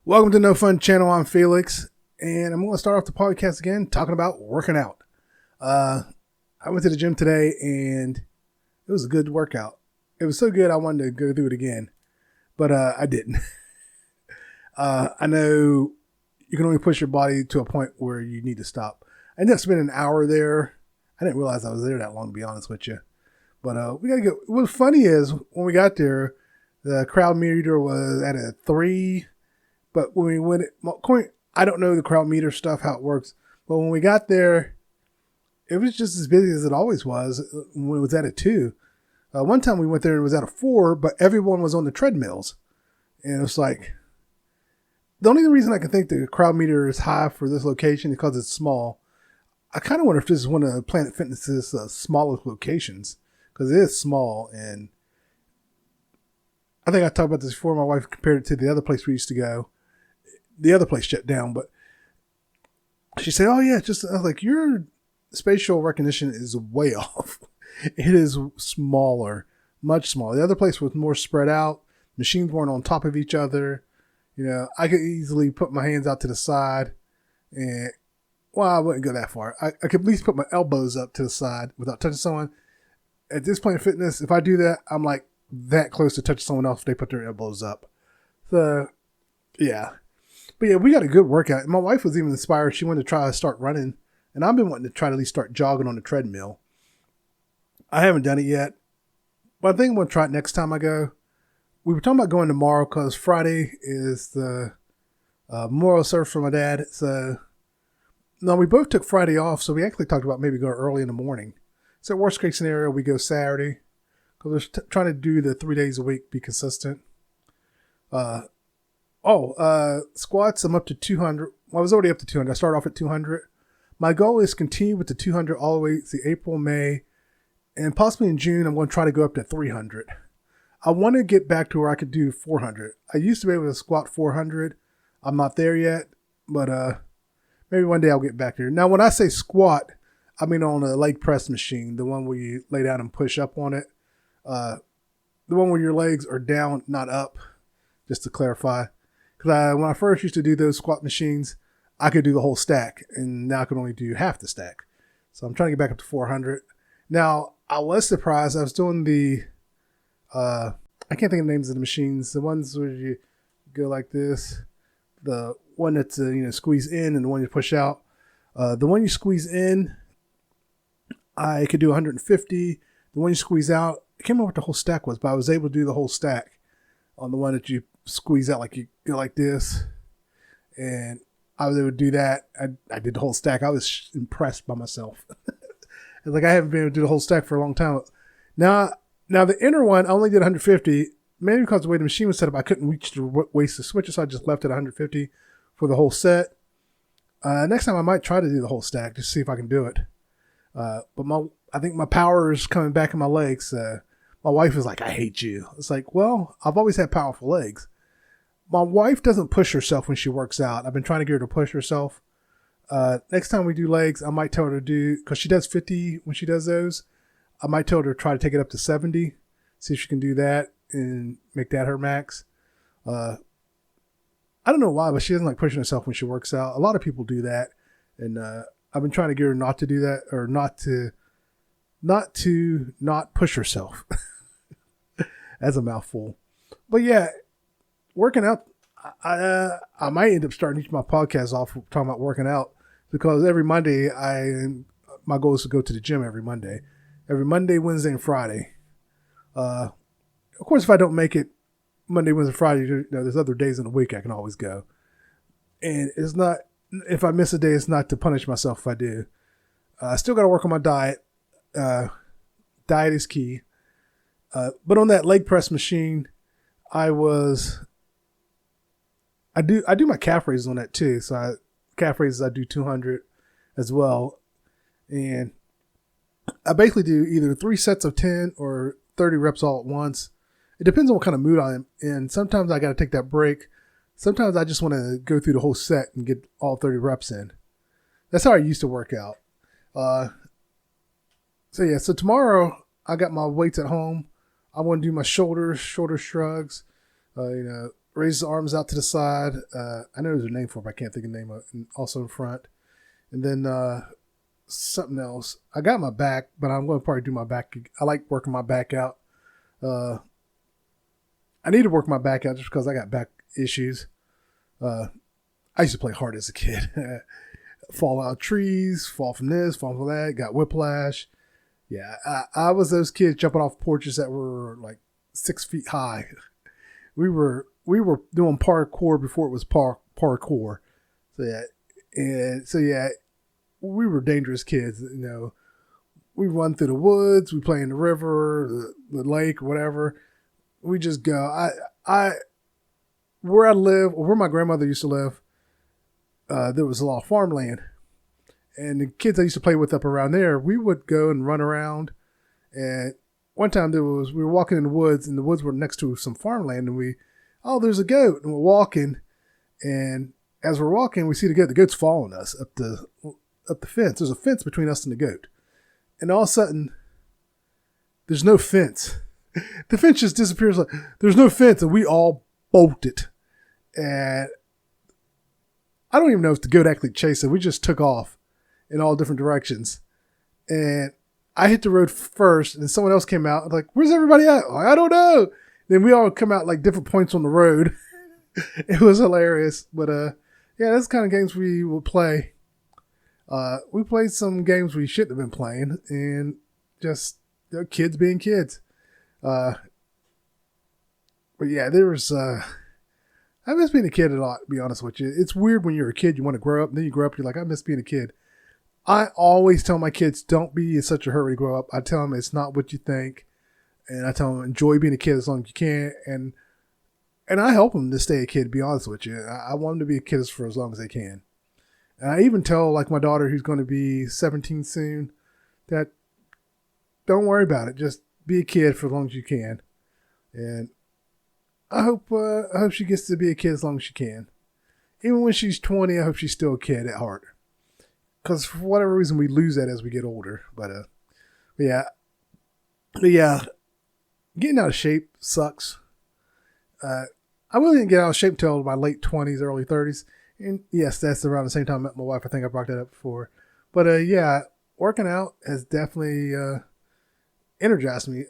Welcome to No Fun Channel. I'm Felix, and I'm going to start off the podcast again talking about working out. I went to the gym today, and it was a good workout. It was so good I wanted to go through it again, but I didn't. I know you can only push your body to a point where you need to stop. I ended up spending an hour there. I didn't realize I was there that long, to be honest with you. But we got to go. What's funny is when we got there, the crowd meter was at a 3. But when we went, I don't know the crowd meter stuff, how it works. But when we got there, it was just as busy as it always was when it was at a 2. One time we went there and it was at a 4, but everyone was on the treadmills. And it's like, the only reason I can think the crowd meter is high for this location is because it's small. I kind of wonder if this is one of Planet Fitness's smallest locations, because it is small. And I think I talked about this before. My wife compared it to the other place we used to go. The other place shut down, but she said, "Oh yeah, just," I was like, "Your spatial recognition is way off. It is smaller, much smaller. The other place was more spread out. Machines weren't on top of each other. You know, I could easily put my hands out to the side, and well, I wouldn't go that far. I could at least put my elbows up to the side without touching someone. At this Planet Fitness, if I do that, I'm like that close to touching someone else if they put their elbows up. So, yeah." But yeah, we got a good workout. My wife was even inspired. She wanted to try to start running. And I've been wanting to try to at least start jogging on the treadmill. I haven't done it yet. But I think I'm going to try it next time I go. We were talking about going tomorrow because Friday is the memorial service for my dad. So, no, we both took Friday off. So we actually talked about maybe going early in the morning. So worst case scenario, we go Saturday. Because we're trying to do the 3 days a week, be consistent. Squats, I'm up to 200. Well, I was already up to 200. I started off at 200. My goal is to continue with the 200 all the way to April, May, and possibly in June, I'm going to try to go up to 300. I want to get back to where I could do 400. I used to be able to squat 400. I'm not there yet, but maybe one day I'll get back there. Now, when I say squat, I mean on a leg press machine, the one where you lay down and push up on it. The one where your legs are down, not up, just to clarify. Because when I first used to do those squat machines, I could do the whole stack, and now I can only do half the stack. So I'm trying to get back up to 400. Now, I was surprised. I was doing the, I can't think of the names of the machines. The ones where you go like this. The one that's, squeeze in and the one you push out. The one you squeeze in, I could do 150. The one you squeeze out, I can't remember what the whole stack was, but I was able to do the whole stack on the one that you squeeze out, like you go like this, and I was able to do that. I did the whole stack. I was impressed by myself. It's like I haven't been able to do the whole stack for a long time. Now the inner one I only did 150, mainly because the way the machine was set up, I couldn't reach the waist to switch it, so I just left it at 150 for the whole set. Next time I might try to do the whole stack just to see if I can do it. But I think my power is coming back in my legs. My wife is like, "I hate you." It's like, well, I've always had powerful legs. My wife doesn't push herself when she works out. I've been trying to get her to push herself. Next time we do legs, I might tell her to do, because she does 50 when she does those. I might tell her to try to take it up to 70, see if she can do that and make that her max. I don't know why, but she doesn't like pushing herself when she works out. A lot of people do that. And I've been trying to get her not to do that, or not push herself. That's a mouthful. But yeah, working out, I might end up starting each of my podcasts off talking about working out, because every Monday my goal is to go to the gym every Monday, Wednesday, and Friday. Of course, if I don't make it Monday, Wednesday, Friday, there's other days in the week I can always go. And it's not, if I miss a day, it's not to punish myself if I do. I still got to work on my diet. Diet is key. But on that leg press machine, I do my calf raises on that too. So calf raises, I do 200 as well. And I basically do either 3 sets of 10 or 30 reps all at once. It depends on what kind of mood I'm in. Sometimes I got to take that break. Sometimes I just want to go through the whole set and get all 30 reps in. That's how I used to work out. So tomorrow I got my weights at home. I want to do my shoulder shrugs, raises his arms out to the side. I know there's a name for it, but I can't think of the name of it. And also in front. And then something else. I got my back, but I'm going to probably do my back. I like working my back out. I need to work my back out just because I got back issues. I used to play hard as a kid. Fall out of trees, fall from this, fall from that, got whiplash. Yeah, I was those kids jumping off porches that were like 6 feet high. We were doing parkour before it was parkour. So yeah, we were dangerous kids. You know, we run through the woods, we play in the river, the lake, whatever. We just go. Where I live, or where my grandmother used to live, there was a lot of farmland. And the kids I used to play with up around there, we would go and run around. And one time we were walking in the woods, and the woods were next to some farmland, and there's a goat, and we're walking, and as we're walking, we see the goat. The goat's following us up the fence. There's a fence between us and the goat. And all of a sudden, there's no fence. The fence just disappears. Like, there's no fence, and we all bolted. And I don't even know if the goat actually chased it. We just took off in all different directions. And I hit the road first, and someone else came out. Like, where's everybody at? Like, I don't know. Then we all come out like different points on the road. It was hilarious. But yeah, that's the kind of games we will play. We played some games we shouldn't have been playing, and just kids being kids. But yeah, there was. I miss being a kid a lot, to be honest with you. It's weird when you're a kid, you want to grow up, and then you grow up, you're like, I miss being a kid. I always tell my kids, don't be in such a hurry to grow up. I tell them it's not what you think. And I tell them, enjoy being a kid as long as you can. And I help them to stay a kid, to be honest with you. I want them to be a kid for as long as they can. And I even tell, like, my daughter, who's going to be 17 soon, that don't worry about it. Just be a kid for as long as you can. And I hope she gets to be a kid as long as she can. Even when she's 20, I hope she's still a kid at heart. Because for whatever reason, we lose that as we get older. But yeah, getting out of shape sucks. I really didn't get out of shape until my late 20s, early 30s. And yes, that's around the same time I met my wife. I think I brought that up before. But yeah, working out has definitely energized me.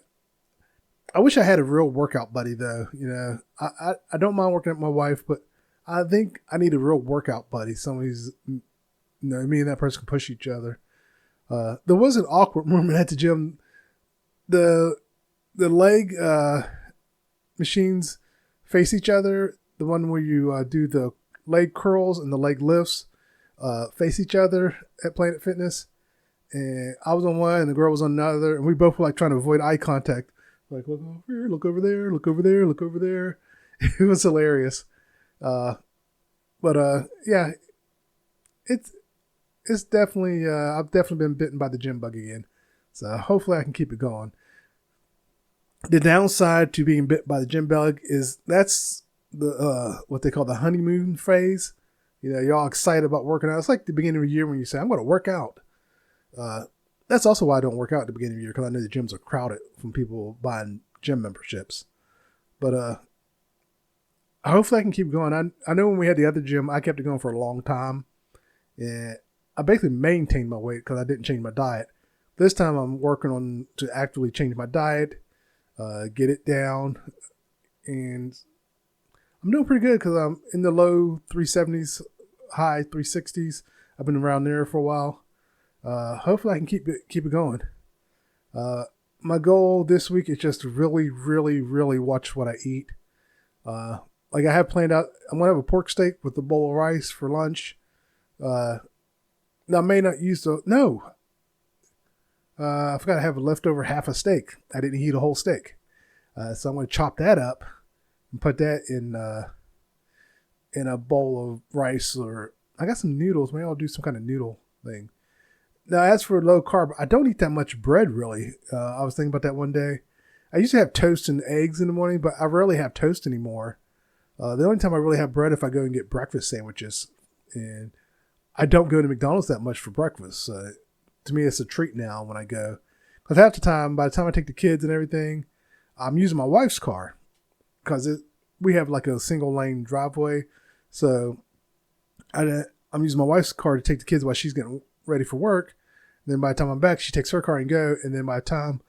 I wish I had a real workout buddy, though. You know, I don't mind working with my wife, but I think I need a real workout buddy. Somebody who's, you know, me and that person can push each other. There was an awkward moment at the gym. The leg machines face each other. The one where you do the leg curls and the leg lifts face each other at Planet Fitness. And I was on one and the girl was on another. And we both were like trying to avoid eye contact. Like, look over here, look over there, look over there, look over there. It was hilarious. But yeah, it's definitely, I've definitely been bitten by the gym bug again. So hopefully I can keep it going. The downside to being bit by the gym bug is that's the, what they call the honeymoon phase. You know, you're all excited about working out. It's like the beginning of the year when you say, I'm going to work out. That's also why I don't work out at the beginning of the year, because I know the gyms are crowded from people buying gym memberships. But hopefully I can keep going. I know when we had the other gym, I kept it going for a long time. And I basically maintained my weight because I didn't change my diet. This time I'm working on to actively change my diet, get it down. And I'm doing pretty good because I'm in the low 370s, high 360s. I've been around there for a while. Hopefully I can keep it going. My goal this week is just to really, really, really watch what I eat. Like I have planned out, I'm going to have a pork steak with a bowl of rice for lunch. Now I may not use I forgot to have a leftover half a steak. I didn't eat a whole steak. So I'm going to chop that up and put that in a bowl of rice, or I got some noodles. Maybe I'll do some kind of noodle thing. Now, as for low carb, I don't eat that much bread, really. I was thinking about that one day. I used to have toast and eggs in the morning, but I rarely have toast anymore. The only time I really have bread if I go and get breakfast sandwiches. And I don't go to McDonald's that much for breakfast. To me, it's a treat now when I go. Because half the time, by the time I take the kids and everything, I'm using my wife's car. Because we have like a single lane driveway. So I'm using my wife's car to take the kids while she's getting ready for work. And then by the time I'm back, she takes her car and go. And then by the time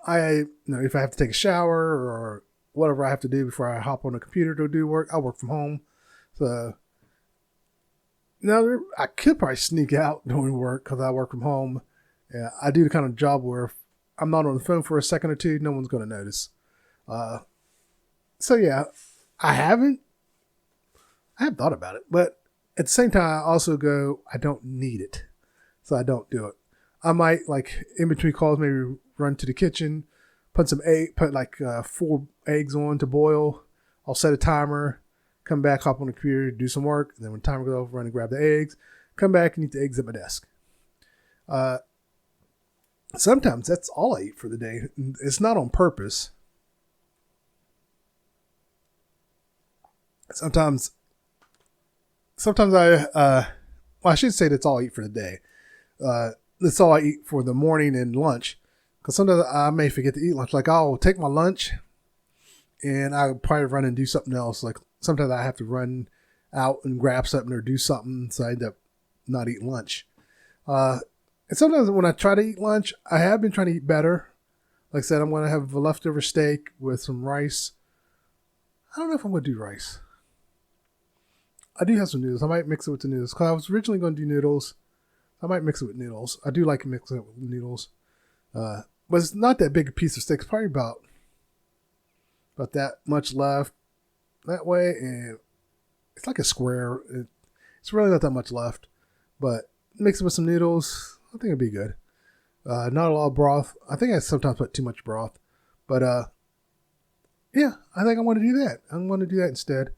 if I have to take a shower or whatever I have to do before I hop on the computer to do work, I work from home. So now I could probably sneak out doing work because I work from home. Yeah, I do the kind of job where if I'm not on the phone for a second or two, no one's going to notice. So yeah, I have thought about it, but at the same time, I also go, I don't need it. So I don't do it. I might, like, in between calls, maybe run to the kitchen, put 4 eggs on to boil. I'll set a timer, come back, hop on the computer, do some work. And then when the timer goes over, run and grab the eggs, come back and eat the eggs at my desk. Sometimes that's all I eat for the day. It's not on purpose. Sometimes I should say that's all I eat for the day. That's all I eat for the morning and lunch. Because sometimes I may forget to eat lunch. Like I'll take my lunch and I'll probably run and do something else. Like sometimes I have to run out and grab something or do something. So I end up not eating lunch. And sometimes when I try to eat lunch, I have been trying to eat better. Like I said, I'm going to have a leftover steak with some rice. I don't know if I'm going to do rice. I do have some noodles. I might mix it with the noodles. Because I was originally going to do noodles. I might mix it with noodles. I do like mixing it with noodles. But it's not that big a piece of steak. It's probably about that much left that way. And it's like a square. It's really not that much left. But mix it with some noodles. I think it'd be good. Not a lot of broth. I think I sometimes put too much broth. But yeah, I think I want to do that. I'm going to do that instead.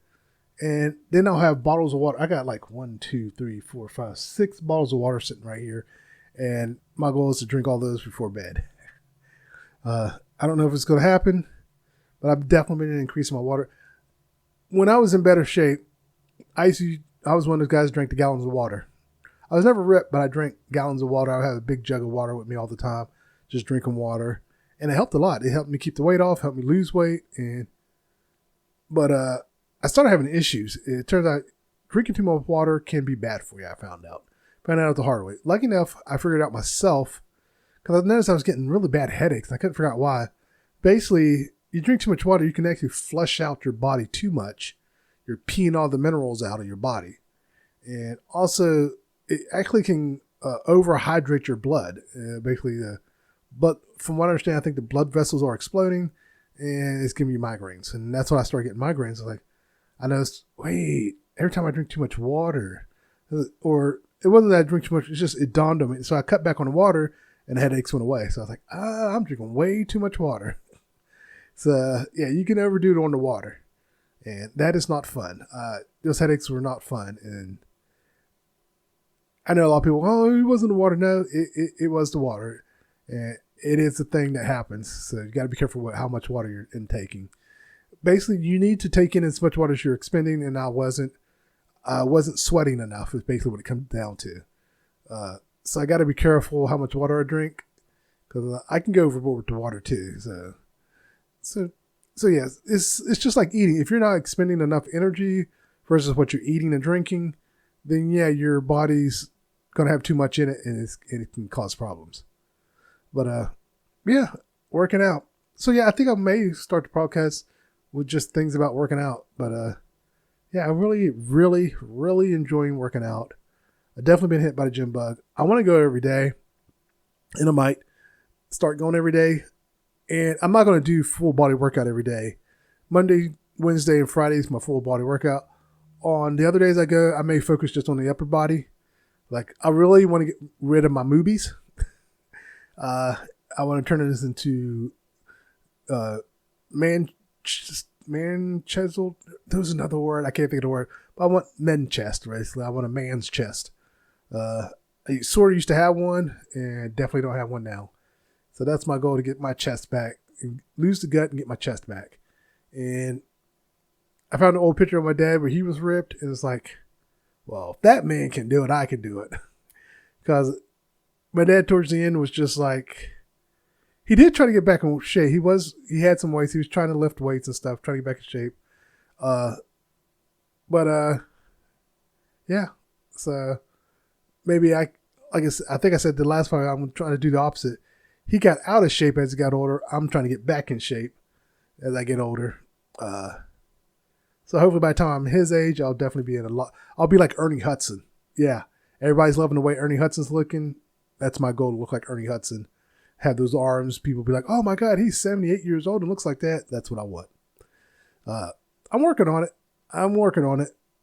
And then I'll have bottles of water. I got like 6 bottles of water sitting right here. And my goal is to drink all those before bed. I don't know if it's going to happen, but I've definitely been increasing my water. When I was in better shape, I was one of those guys who drank the gallons of water. I was never ripped, but I drank gallons of water. I would have a big jug of water with me all the time, just drinking water. And it helped a lot. It helped me keep the weight off, helped me lose weight. But I started having issues. It turns out drinking too much water can be bad for you, I found out the hard way. Lucky enough, I figured it out myself because I noticed I was getting really bad headaches. I couldn't figure out why. Basically, you drink too much water, you can actually flush out your body too much. You're peeing all the minerals out of your body. And also, it actually can overhydrate your blood. But from what I understand, I think the blood vessels are exploding and it's giving you migraines. And that's when I started getting migraines. I noticed, wait, every time I drink too much water, or it wasn't that I drink too much, it's just it dawned on me. So I cut back on the water and the headaches went away. So I was like, I'm drinking way too much water. So yeah, you can overdo it on the water. And that is not fun. Those headaches were not fun. And I know a lot of people, it wasn't the water. No, it was the water. And it is a thing that happens. So you got to be careful with how much water you're intaking. Basically, you need to take in as much water as you're expending, and I wasn't sweating enough is basically what it comes down to. So I got to be careful how much water I drink because I can go overboard with the water too. So yeah, it's just like eating. If you're not expending enough energy versus what you're eating and drinking, then yeah, your body's going to have too much in it and it can cause problems. But yeah, working out. So yeah, I think I may start the podcast with just things about working out. But yeah, I'm really, really, really enjoying working out. I've definitely been hit by the gym bug. I want to go every day, and I might start going every day. And I'm not going to do full body workout every day. Monday, Wednesday, and Friday is my full body workout. On the other days I go, I may focus just on the upper body. Like, I really want to get rid of my moobies. I want to turn this into man chiseled. There's another word. I can't think of the word. But I want men chest, basically. I want a man's chest. I sort of used to have one, and definitely don't have one now. So that's my goal, to get my chest back, and lose the gut and get my chest back. And I found an old picture of my dad where he was ripped, and it's like, well, if that man can do it, I can do it. Because my dad towards the end was just like, he did try to get back in shape. He had some weights. He was trying to lift weights and stuff, trying to get back in shape. Uh, but yeah. So maybe I think I said the last part, I'm trying to do the opposite. He got out of shape as he got older. I'm trying to get back in shape as I get older. So hopefully by the time I'm his age, I'll definitely be in a lot. I'll be like Ernie Hudson. Yeah. Everybody's loving the way Ernie Hudson's looking. That's my goal, to look like Ernie Hudson. Have those arms. People be like, oh my God, he's 78 years old and looks like that. That's what I want. I'm working on it.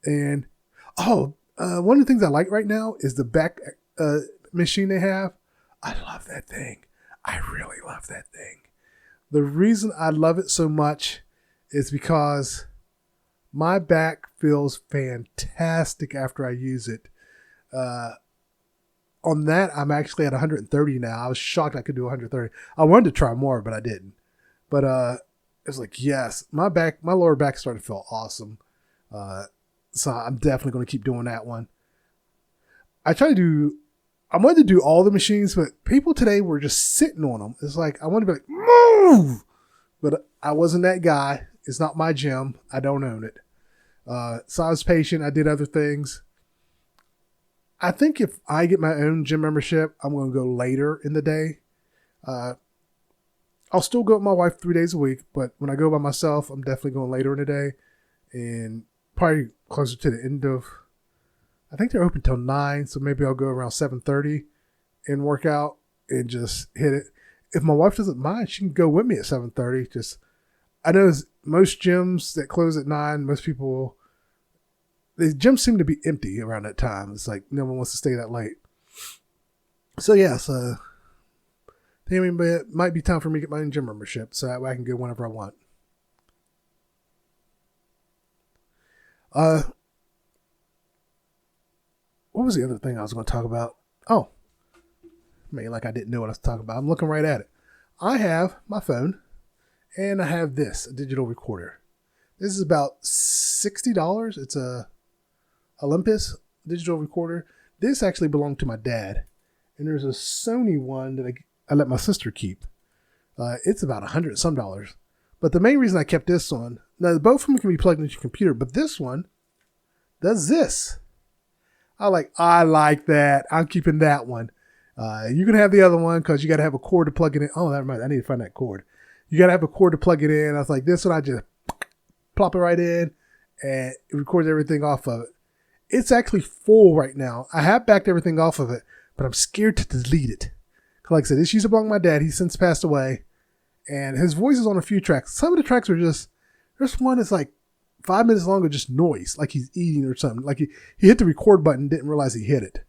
And, one of the things I like right now is the back machine they have. I love that thing. I really love that thing. The reason I love it so much is because my back feels fantastic after I use it. On that, I'm actually at 130 now. I was shocked I could do 130. I wanted to try more, but I didn't. But it was like, yes, my lower back started to feel awesome. So I'm definitely going to keep doing that one. I wanted to do all the machines, but people today were just sitting on them. It's like, I want to be like, move! But I wasn't that guy. It's not my gym. I don't own it. So I was patient. I did other things. I think if I get my own gym membership, I'm going to go later in the day. I'll still go with my wife 3 days a week, but when I go by myself, I'm definitely going later in the day and probably closer to the end of, I think they're open till 9. So maybe I'll go around 7:30 and work out and just hit it. If my wife doesn't mind, she can go with me at 7:30. I know most gyms that close at 9, most people, the gyms seem to be empty around that time. It's like no one wants to stay that late. So yeah, so I mean, but it might be time for me to get my own gym membership so that way I can go whenever I want. What was the other thing I was going to talk about? Oh, man, like I didn't know what I was talking about. I'm looking right at it. I have my phone and I have this, a digital recorder. This is about $60. It's a Olympus digital recorder. This actually belonged to my dad. And there's a Sony one that I let my sister keep. It's about $100 some. But the main reason I kept this one, now both of them can be plugged into your computer, but this one does this. I like that. I'm keeping that one. You can have the other one because you got to have a cord to plug it in. Oh, that reminds me. I need to find that cord. You got to have a cord to plug it in. I was like, this one, I just plop it right in and it records everything off of it. It's actually full right now. I have backed everything off of it, but I'm scared to delete it. Like I said, this used to belong to my dad. He's since passed away. And his voice is on a few tracks. Some of the tracks are just, there's one that's like 5 minutes long of just noise, like he's eating or something. Like he hit the record button, didn't realize he hit it.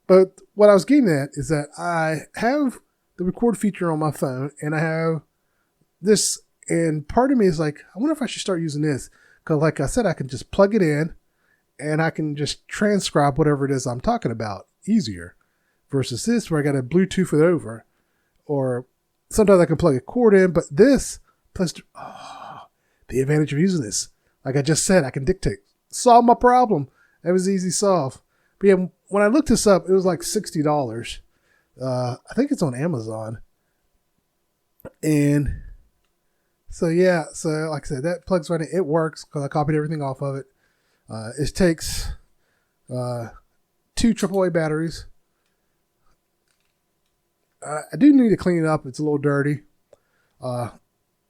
But what I was getting at is that I have the record feature on my phone and I have this, and part of me is like, I wonder if I should start using this. Because like I said, I can just plug it in and I can just transcribe whatever it is I'm talking about easier versus this where I got to Bluetooth it over. Or sometimes I can plug a cord in, but this, plus, the advantage of using this, like I just said, I can dictate. Solve my problem. That was easy to solve. But yeah, when I looked this up, it was like $60. I think it's on Amazon. And so, yeah, so like I said, that plugs right in. It works because I copied everything off of it. It takes 2 AAA batteries. I do need to clean it up. It's a little dirty. I've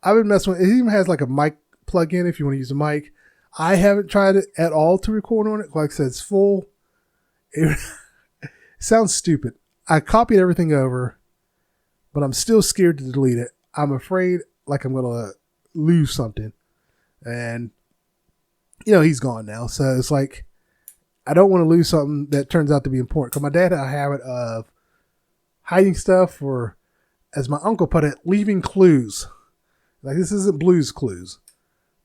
been messing with it. It even has like a mic plug-in if you want to use a mic. I haven't tried it at all to record on it. Like I said, it's full. It sounds stupid. I copied everything over, but I'm still scared to delete it. I'm afraid like I'm going to lose something. And, he's gone now. So it's like, I don't want to lose something that turns out to be important. Because my dad had a habit of hiding stuff, or as my uncle put it, leaving clues. Like this isn't Blue's Clues.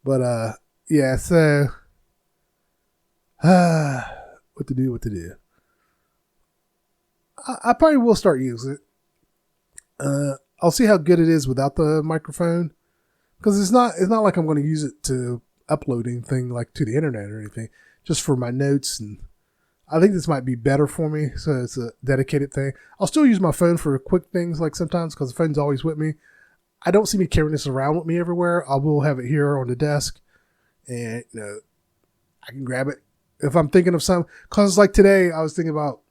But, yeah, so, what to do. I probably will start using it. I'll see how good it is without the microphone. Because it's not like I'm going to use it to upload anything like to the internet or anything. Just for my notes, and I think this might be better for me. So it's a dedicated thing. I'll still use my phone for quick things like sometimes because the phone's always with me. I don't see me carrying this around with me everywhere. I will have it here on the desk. and I can grab it if I'm thinking of some. Cause like today, I was thinking about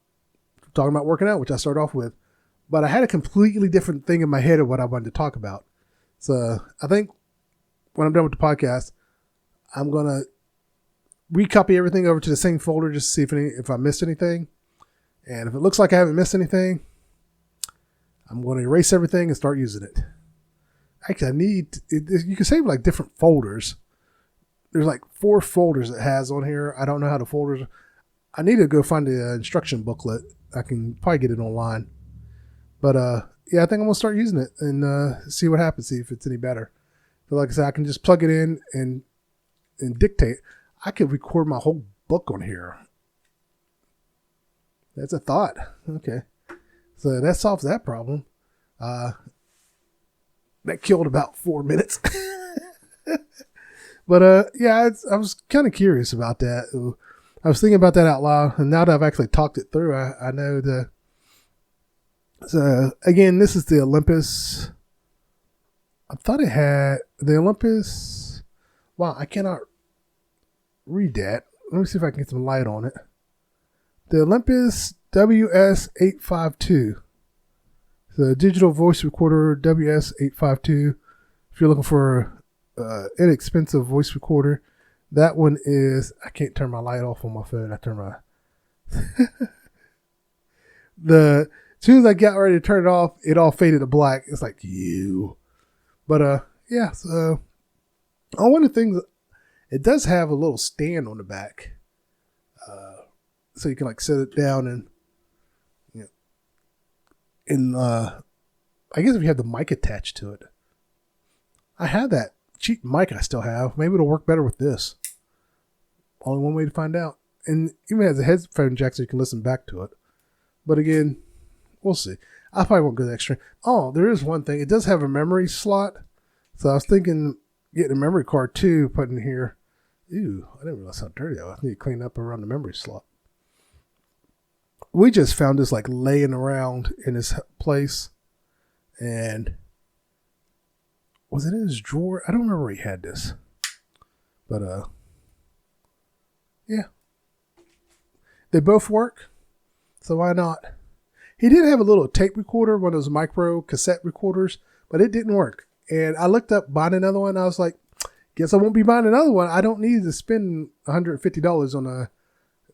talking about working out, which I started off with, but I had a completely different thing in my head of what I wanted to talk about. So I think when I'm done with the podcast, I'm gonna recopy everything over to the same folder just to see if I missed anything. And if it looks like I haven't missed anything, I'm going to erase everything and start using it. Actually, you can save like different folders. There's like 4 folders it has on here. I don't know how the folders. I need to go find the instruction booklet. I can probably get it online. But yeah, I think I'm going to start using it and see what happens, see if it's any better. But like I said, I can just plug it in and dictate. I could record my whole book on here. That's a thought. Okay. So that solves that problem. That killed about 4 minutes. But yeah, I was kind of curious about that. I was thinking about that out loud, and now that I've actually talked it through, I know the. So again, this is the Olympus. I thought it had the Olympus. Wow, I cannot read that. Let me see if I can get some light on it. The Olympus WS852. The digital voice recorder WS852. If you're looking for inexpensive voice recorder, that one is. I can't turn my light off on my phone. I turn my as soon as I got ready to turn it off, it all faded to black. It's like you. But yeah. So one of the things, it does have a little stand on the back, so you can like set it down and I guess if you have the mic attached to it. I have that cheap mic I still have. Maybe it'll work better with this. Only one way to find out. And even has a headphone jack so you can listen back to it. But again, we'll see. I probably won't go that extreme. Oh, there is one thing. It does have a memory slot. So I was thinking getting a memory card too, put in here. Ew, I didn't realize how dirty I was. I need to clean up around the memory slot. We just found this like laying around in his place. And was it in his drawer? I don't remember where he had this. But yeah. They both work. So why not? He did have a little tape recorder, one of those micro cassette recorders, but it didn't work. And I looked up buying another one. I was like, guess I won't be buying another one. I don't need to spend $150 on a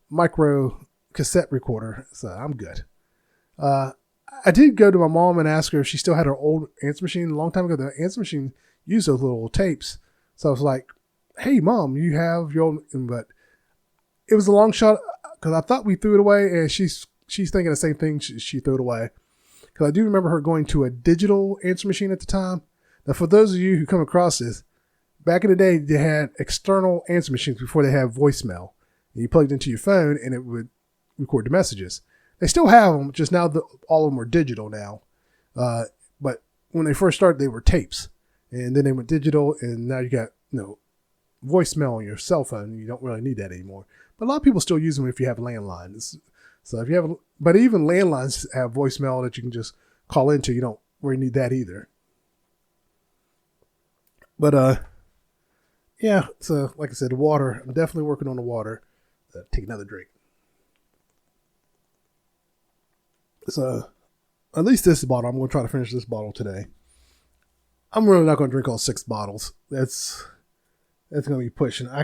micro cassette recorder. So I'm good. I did go to my mom and ask her if she still had her old answer machine. A long time ago, the answer machine used those little tapes. So I was like, hey, Mom, you have your old... But it was a long shot because I thought we threw it away, and she's thinking the same thing. She threw it away. Because I do remember her going to a digital answer machine at the time. Now, for those of you who come across this, back in the day, they had external answer machines before they had voicemail. And you plugged into your phone, and it would record the messages. They still have them, just now all of them are digital now. But when they first started, they were tapes. And then they went digital, and now you got voicemail on your cell phone. You don't really need that anymore. But a lot of people still use them if you have landlines. So if you have, but even landlines have voicemail that you can just call into. You don't really need that either. But yeah. So like I said, the water. I'm definitely working on the water. Take another drink. So at least this bottle. I'm going to try to finish this bottle today. I'm really not going to drink all 6 bottles. That's going to be pushing. I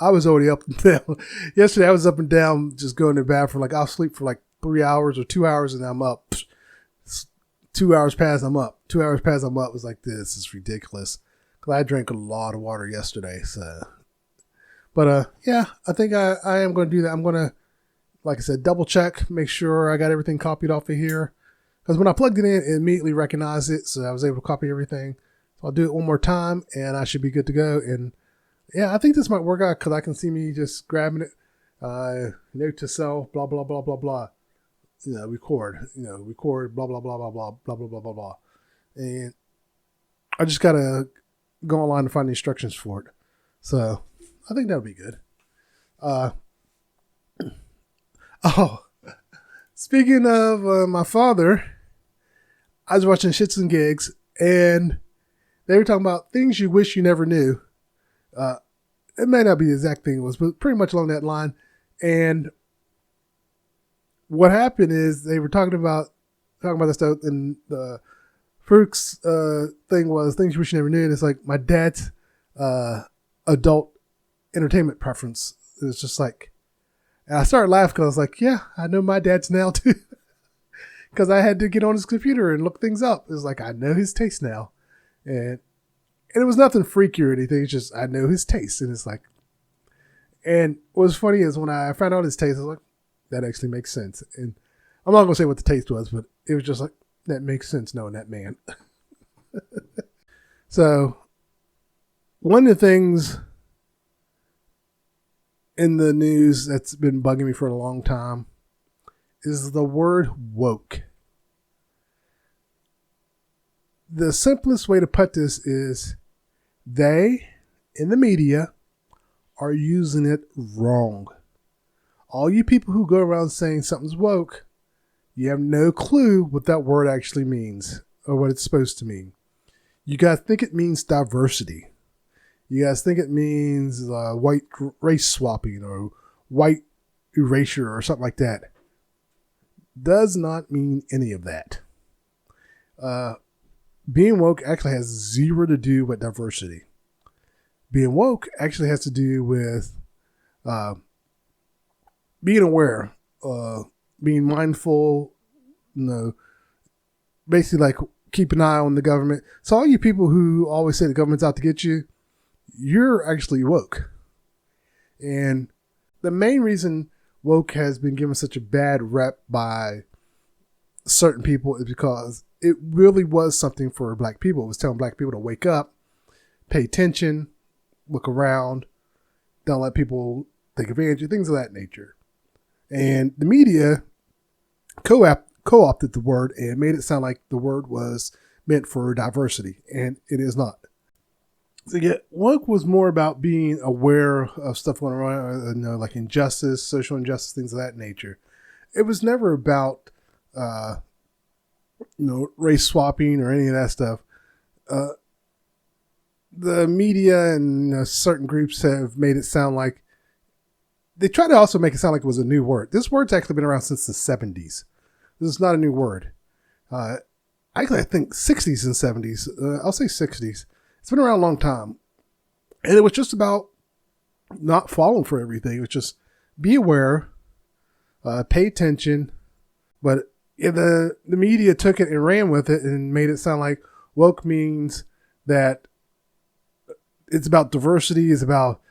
was already up and down. Yesterday I was up and down just going to the bathroom. Like I'll sleep for like 3 hours or 2 hours and I'm up. 2 hours past, I'm up. 2 hours past, I'm up. It was like, this is ridiculous. Because I drank a lot of water yesterday. So, but yeah, I think I am going to do that. I'm going to, like I said, double check, make sure I got everything copied off of here. Because when I plugged it in, it immediately recognized it. So I was able to copy everything. So I'll do it one more time and I should be good to go. And yeah, I think this might work out because I can see me just grabbing it. Note to self, blah, blah, blah, blah, blah. Record, blah, blah, blah, blah, blah, blah, blah, blah, blah, blah. And I just got to go online and find the instructions for it. So I think that'll be good. Speaking of my father, I was watching Shits and Gigs and they were talking about things you wish you never knew. It may not be the exact thing it was, but pretty much along that line. And what happened is they were talking about this stuff, and the Farouk's thing was things you wish you never knew. And it's like my dad's adult entertainment preference. It was just like, and I started laughing because I was like, yeah, I know my dad's now too. Because I had to get on his computer and look things up. It was like, I know his taste now. And it was nothing freaky or anything. It's just, I know his taste. And it's like, and what's funny is when I found out his taste, I was like, that actually makes sense. And I'm not going to say what the taste was, but it was just like, that makes sense knowing that man. So, one of the things in the news that's been bugging me for a long time is the word woke. The simplest way to put this is they, in the media, are using it wrong. All you people who go around saying something's woke, you have no clue what that word actually means or what it's supposed to mean. You guys think it means diversity. You guys think it means white race swapping or white erasure or something like that. Does not mean any of that. Being woke actually has zero to do with diversity. Being woke actually has to do with being aware, being mindful, basically like keep an eye on the government. So all you people who always say the government's out to get you, you're actually woke. And the main reason woke has been given such a bad rep by certain people is because it really was something for black people. It was telling black people to wake up, pay attention, look around, don't let people take advantage of things of that nature. And the media co-opted the word and made it sound like the word was meant for diversity, and it is not. So yeah, woke was more about being aware of stuff going on, like injustice, social injustice, things of that nature. It was never about, race swapping or any of that stuff. The media and certain groups have made it sound like they try to also make it sound like it was a new word. This word's actually been around since the 70s. This is not a new word. Actually, I think 60s and 70s. I'll say 60s. It's been around a long time. And it was just about not falling for everything. It was just be aware, pay attention. But the media took it and ran with it and made it sound like woke means that it's about diversity, it's about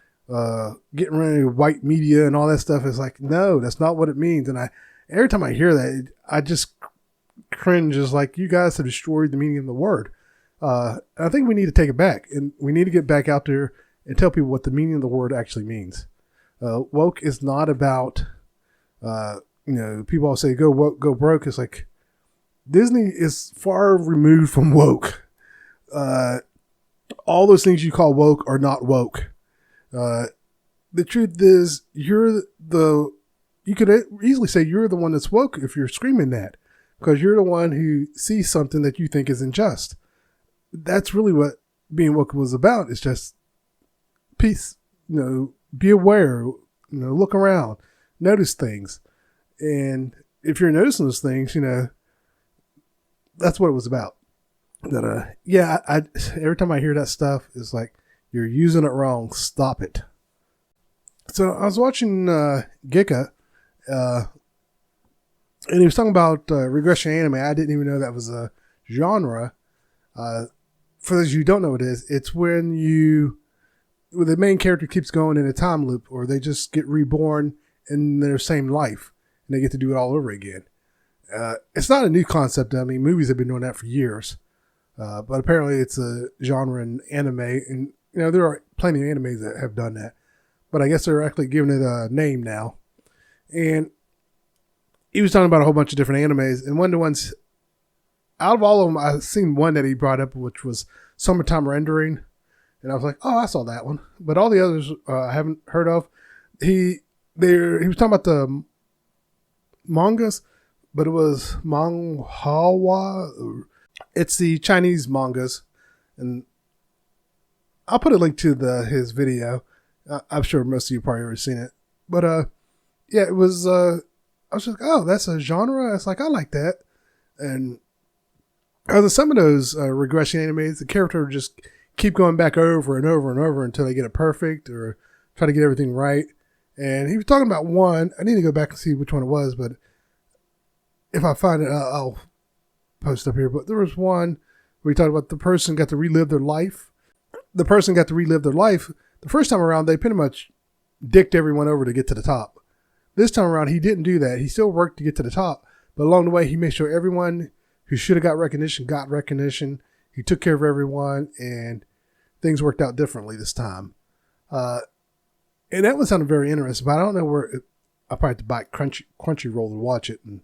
getting rid of white media and all that stuff. It's like, no, that's not what it means. And every time I hear that, I just cringe. Is like, you guys have destroyed the meaning of the word. I think we need to take it back, and we need to get back out there and tell people what the meaning of the word actually means. Woke is not about, people all say go woke, go broke. It's like Disney is far removed from woke. All those things you call woke are not woke. The truth is, you could easily say you're the one that's woke if you're screaming that, because you're the one who sees something that you think is unjust. That's really what being woke was about. It's just peace, be aware, look around, notice things. And if you're noticing those things, that's what it was about. That, every time I hear that stuff, it's like, you're using it wrong. Stop it. So I was watching Gika, and he was talking about regression anime. I didn't even know that was a genre. For those who don't know what it is, it's when the main character keeps going in a time loop, or they just get reborn in their same life, and they get to do it all over again. It's not a new concept. I mean, movies have been doing that for years, but apparently it's a genre in anime, and there are plenty of animes that have done that, but I guess they're actually giving it a name now. And he was talking about a whole bunch of different animes, and one of the ones, out of all of them, I've seen one that he brought up, which was Summertime Rendering. And I was like, oh, I saw that one. But all the others I haven't heard of. He was talking about the mangas, but it was manhwa. It's the Chinese mangas. And I'll put a link to his video. I'm sure most of you probably already seen it. But yeah, it was. I was just like, oh, that's a genre. It's like I like that. And some of those regression animes, the character would just keep going back over and over and over until they get it perfect or try to get everything right. And he was talking about one. I need to go back and see which one it was, but if I find it, I'll post up here. But there was one where he talked about the person got to relive their life. The person got to relive their life. The first time around, they pretty much dicked everyone over to get to the top. This time around, he didn't do that. He still worked to get to the top. But along the way, he made sure everyone who should have got recognition. He took care of everyone, and things worked out differently this time. And that one sounded very interesting, but I don't know where. I probably have to buy Crunchyroll to watch it, and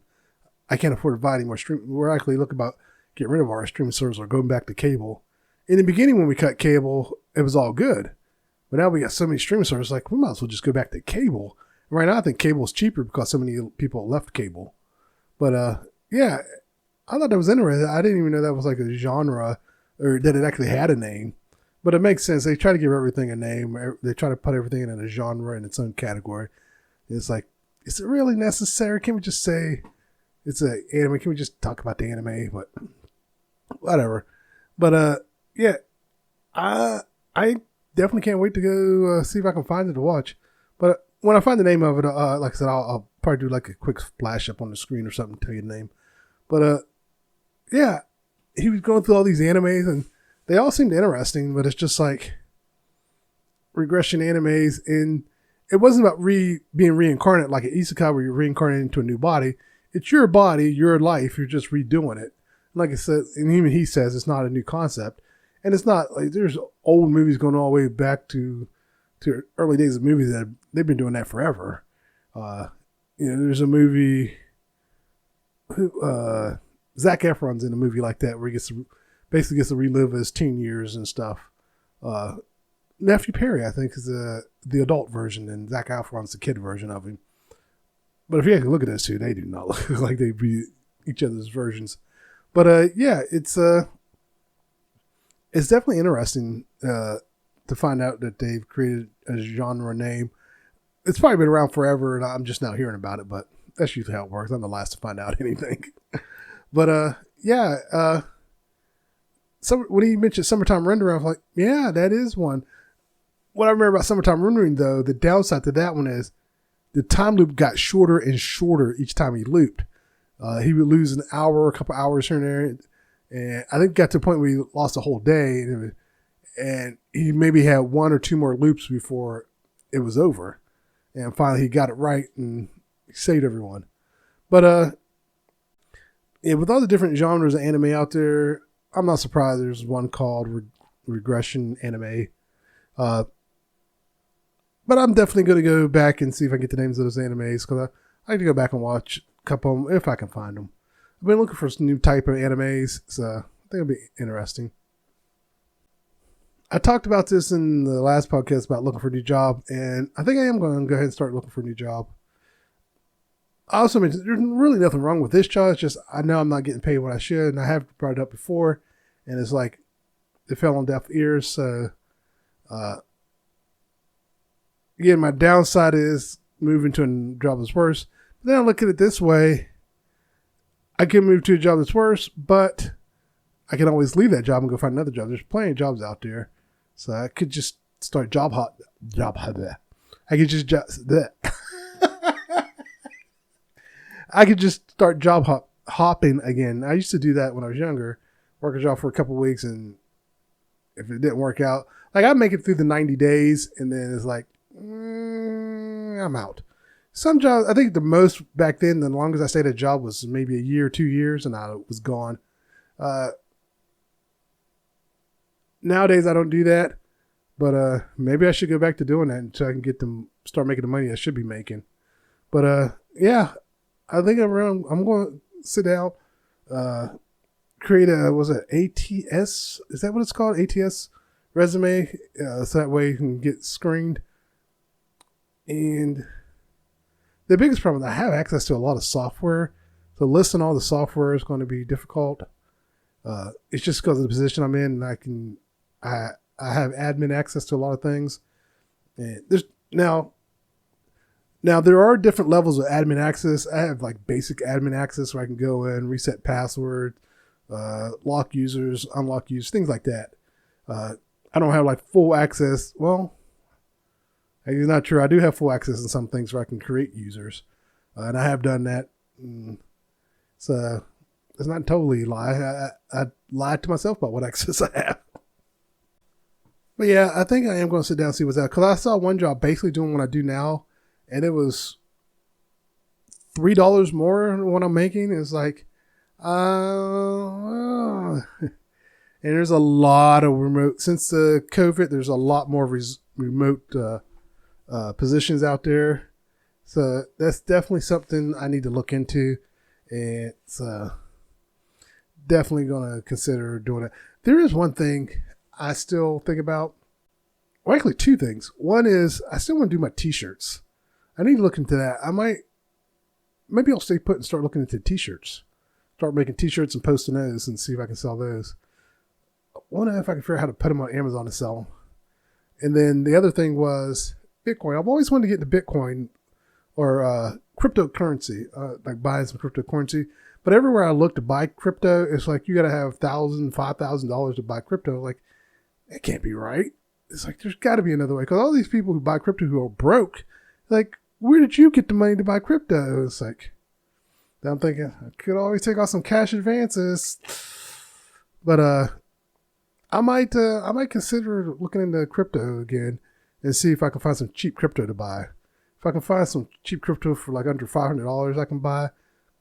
I can't afford to buy any more stream. We're actually looking about getting rid of our streaming service or going back to cable. In the beginning, when we cut cable, it was all good. But now we got so many streaming services, like we might as well just go back to cable. And right now, I think cable is cheaper because so many people left cable. But yeah, I thought that was interesting. I didn't even know that was like a genre or that it actually had a name. But it makes sense. They try to give everything a name. They try to put everything in a genre in its own category. It's like, is it really necessary? Can't we just say it's an anime? Can we just talk about the anime? But whatever. But yeah, I definitely can't wait to go see if I can find it to watch. But when I find the name of it, like I said, I'll probably do like a quick flash up on the screen or something to tell you the name. But yeah, he was going through all these animes and they all seemed interesting, but it's just like regression animes, and it wasn't about being reincarnated like an isekai where you're reincarnated into a new body. It's your body, your life. You're just redoing it. Like I said, and even he says it's not a new concept, and it's not like there's old movies going all the way back to early days of movies that they've been doing that forever. There's a movie. Zac Efron's in a movie like that where he basically gets to relive his teen years and stuff. Matthew Perry, I think, is the adult version, and Zac Efron's the kid version of him. But if you actually look at those two, they do not look like they be each other's versions. But yeah, it's definitely interesting to find out that they've created a genre name. It's probably been around forever, and I'm just now hearing about it. But that's usually how it works. I'm the last to find out anything. But yeah. So when he mentioned Summertime Rendering, I was like, yeah, that is one. What I remember about Summertime Rendering, though, the downside to that one is the time loop got shorter and shorter each time he looped. He would lose an hour, a couple hours here and there. And I think it got to the point where he lost a whole day. And he maybe had one or two more loops before it was over. And finally he got it right and saved everyone. But yeah, with all the different genres of anime out there, I'm not surprised there's one called regression anime. But I'm definitely going to go back and see if I can get the names of those animes, because I like to go back and watch a couple of them if I can find them. I've been looking for some new type of animes, so I think it'll be interesting. I talked about this in the last podcast about looking for a new job, and I think I am going to go ahead and start looking for a new job. I also mentioned there's really nothing wrong with this job. It's just I know I'm not getting paid what I should, and I have brought it up before, and it's like it fell on deaf ears. So again, my downside is moving to a job that's worse. But then I look at it this way: I can move to a job that's worse, but I can always leave that job and go find another job. There's plenty of jobs out there, so I could just start job hop. I could just I could just start job hopping again. I used to do that when I was younger, work a job for a couple of weeks, and if it didn't work out, like I'd make it through the 90 days, and then it's like, I'm out. Some jobs, I think the most back then, the longest I stayed at a job was maybe a year, 2 years, and I was gone. Nowadays, I don't do that, but maybe I should go back to doing that so I can start making the money I should be making. But yeah, I think I'm going to sit down, create was it ATS? Is that what it's called? ATS resume, so that way you can get screened. And the biggest problem is I have access to a lot of software, so listing all the software is going to be difficult. It's just because of the position I'm in, and I have admin access to a lot of things. And there's now there are different levels of admin access. I have like basic admin access where I can go in, reset password, lock users, unlock users, things like that. I don't have like full access. Well, it's not true. I do have full access in some things where I can create users, and I have done that. So it's not totally a lie. I lied to myself about what access I have. But yeah, I think I am going to sit down and see what's out. Because I saw one job basically doing what I do now, and it was $3 more than what I'm making. It's like, and there's a lot of remote. Since the COVID, there's a lot more remote positions out there. So that's definitely something I need to look into. And it's definitely going to consider doing it. There is one thing I still think about. Well, actually, two things. One is I still want to do my t-shirts. I need to look into that. Maybe I'll stay put and start looking into t-shirts. Start making t-shirts and posting those and see if I can sell those. I wonder if I can figure out how to put them on Amazon to sell them. And then the other thing was Bitcoin. I've always wanted to get into Bitcoin or cryptocurrency, like buying some cryptocurrency. But everywhere I look to buy crypto, it's like you got to have $1,000, $5,000 to buy crypto. Like, that can't be right. It's like there's got to be another way. Because all these people who buy crypto who are broke, like, where did you get the money to buy crypto? It's like, I'm thinking I could always take out some cash advances. But I might consider looking into crypto again and see if I can find some cheap crypto to buy. If I can find some cheap crypto for like under $500 I can buy,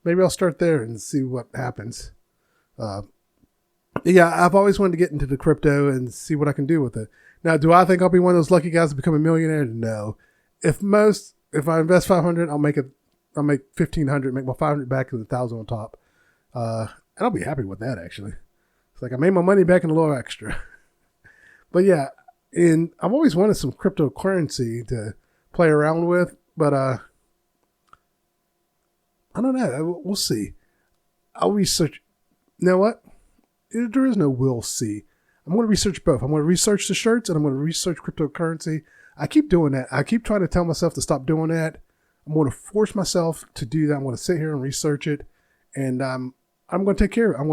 maybe I'll start there and see what happens. Yeah, I've always wanted to get into the crypto and see what I can do with it. Now, do I think I'll be one of those lucky guys to become a millionaire? No. If I invest 500, I'll make 1,500, make my 500 back and 1,000 on top. And I'll be happy with that, actually. It's like I made my money back and a little extra. But yeah, and I've always wanted some cryptocurrency to play around with, but I don't know. We'll see. I'll research. You know what? There is no we'll see. I'm going to research both. I'm going to research the shirts and I'm going to research cryptocurrency. I keep doing that. I keep trying to tell myself to stop doing that. I'm going to force myself to do that. I'm going to sit here and research it, and I'm going to take care of it.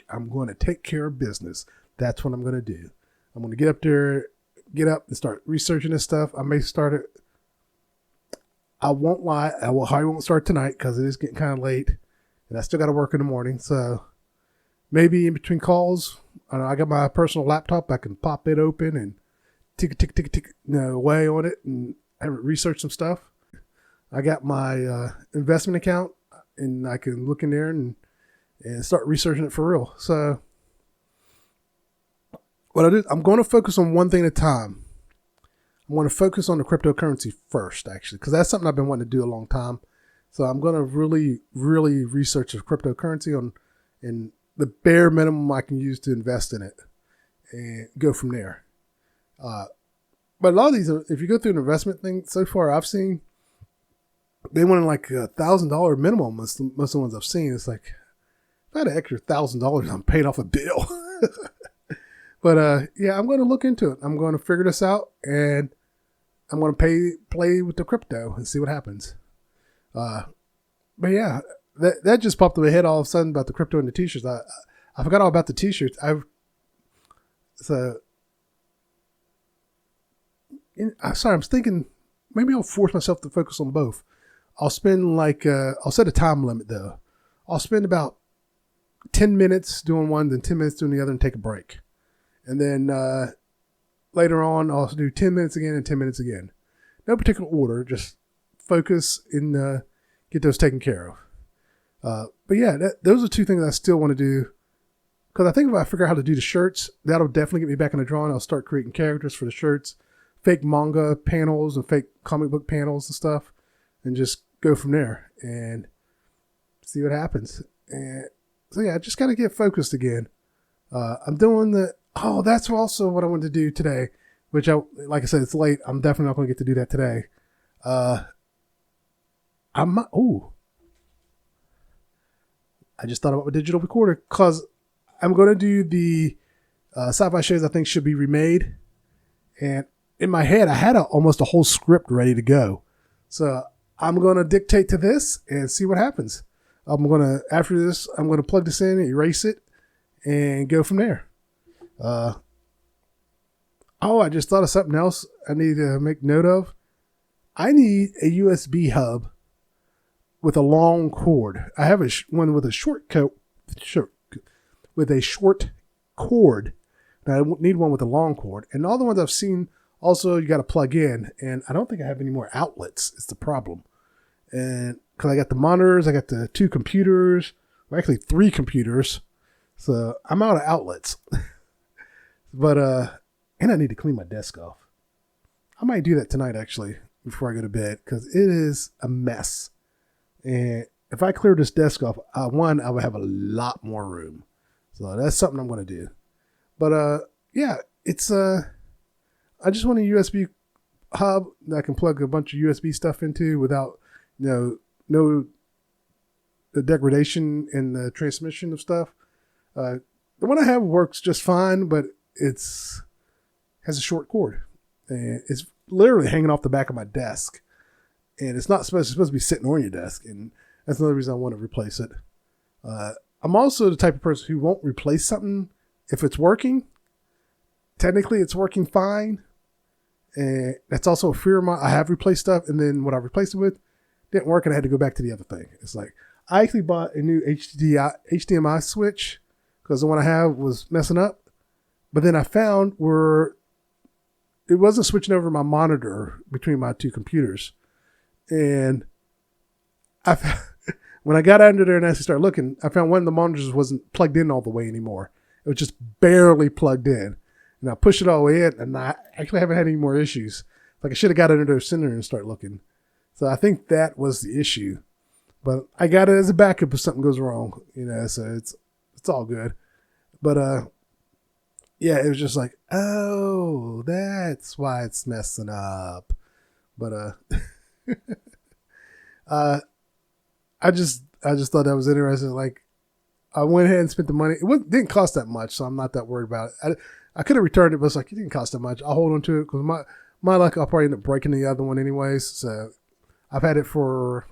I'm going to take care of business. That's what I'm going to do. I'm going to get up and start researching this stuff. I may start it. I won't lie. I won't start tonight because it is getting kind of late, and I still got to work in the morning. So maybe in between calls, I got my personal laptop. I can pop it open and tick away on it and have it research some stuff. I got my investment account, and I can look in there and start researching it for real. So what I do, I'm going to focus on one thing at a time. I want to focus on the cryptocurrency first, actually, because that's something I've been wanting to do a long time. So I'm going to really, really research the cryptocurrency and the bare minimum I can use to invest in it and go from there. But a lot of these, if you go through an investment thing, so far I've seen, they want like $1,000 minimum. Most of the ones I've seen, it's like, if I had an extra $1,000, I'm paying off a bill. But yeah, I'm going to look into it. I'm going to figure this out, and I'm going to play with the crypto and see what happens. But yeah, that just popped in my head all of a sudden about the crypto and the t-shirts. I forgot all about the t-shirts. I'm thinking maybe I'll force myself to focus on both. I'll spend I'll set a time limit though. I'll spend about 10 minutes doing one, then 10 minutes doing the other, and take a break. And then later on, I'll do 10 minutes again and 10 minutes again. No particular order, just focus and get those taken care of. But yeah, those are two things I still want to do. Because I think if I figure out how to do the shirts, that'll definitely get me back in the drawing. I'll start creating characters for the shirts, fake manga panels and fake comic book panels and stuff, and just go from there and see what happens. And so yeah, I just got to get focused again. I'm doing that's also what I wanted to do today, which like I said, it's late. I'm definitely not going to get to do that today. I just thought about my digital recorder because I'm going to do the sci-fi shows I think should be remade. And in my head, I had almost a whole script ready to go. So I'm going to dictate to this and see what happens. After this, I'm going to plug this in, erase it, and go from there. I just thought of something else I need to make note of. I need a USB hub with a long cord. I have one with a short cord. And I need one with a long cord. And all the ones I've seen, also you got to plug in. And I don't think I have any more outlets. It's the problem. And because I got the monitors, I got the 2 computers, or actually 3 computers. So I'm out of outlets. But and I need to clean my desk off. I might do that tonight actually before I go to bed because it is a mess. And if I clear this desk off, I would have a lot more room. So that's something I'm going to do. But yeah, it's I just want a USB hub that I can plug a bunch of USB stuff into without no the degradation in the transmission of stuff. The one I have works just fine, but has a short cord, and it's literally hanging off the back of my desk, and it's supposed to be sitting on your desk, and that's another reason I want to replace it. I'm also the type of person who won't replace something if it's working. Technically, it's working fine, and that's also a fear of mine. I have replaced stuff, and then what I replaced it with didn't work, and I had to go back to the other thing. It's like I actually bought a new HDMI switch because the one I have was messing up, but then I found where it wasn't switching over my monitor between my 2 computers. And when I got under there and actually started looking, I found one of the monitors wasn't plugged in all the way anymore. It was just barely plugged in. And I pushed it all the way in, and I actually haven't had any more issues. Like I should have got under there sooner and start looking. So I think that was the issue. But I got it as a backup if something goes wrong, so it's all good. But yeah, it was just like, oh, that's why it's messing up. But I just thought that was interesting. Like, I went ahead and spent the money. It didn't cost that much, so I'm not that worried about it. I could have returned it, but it's like, it didn't cost that much. I'll hold on to it because my luck, I'll probably end up breaking the other one anyways. So I've had it for,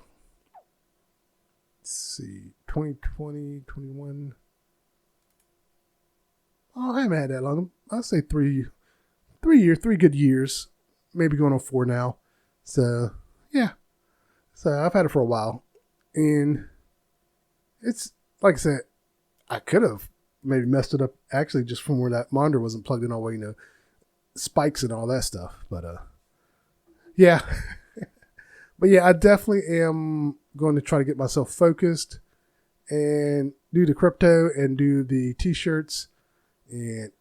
let's see, 2020, 21. Oh, I haven't had that long. I'll say 3 good years, maybe going on 4 now. So yeah, so I've had it for a while, and it's like I said, I could have maybe messed it up actually just from where that monitor wasn't plugged in all the way, spikes and all that stuff. But yeah, but yeah, I definitely am going to try to get myself focused and do the crypto and do the t-shirts. And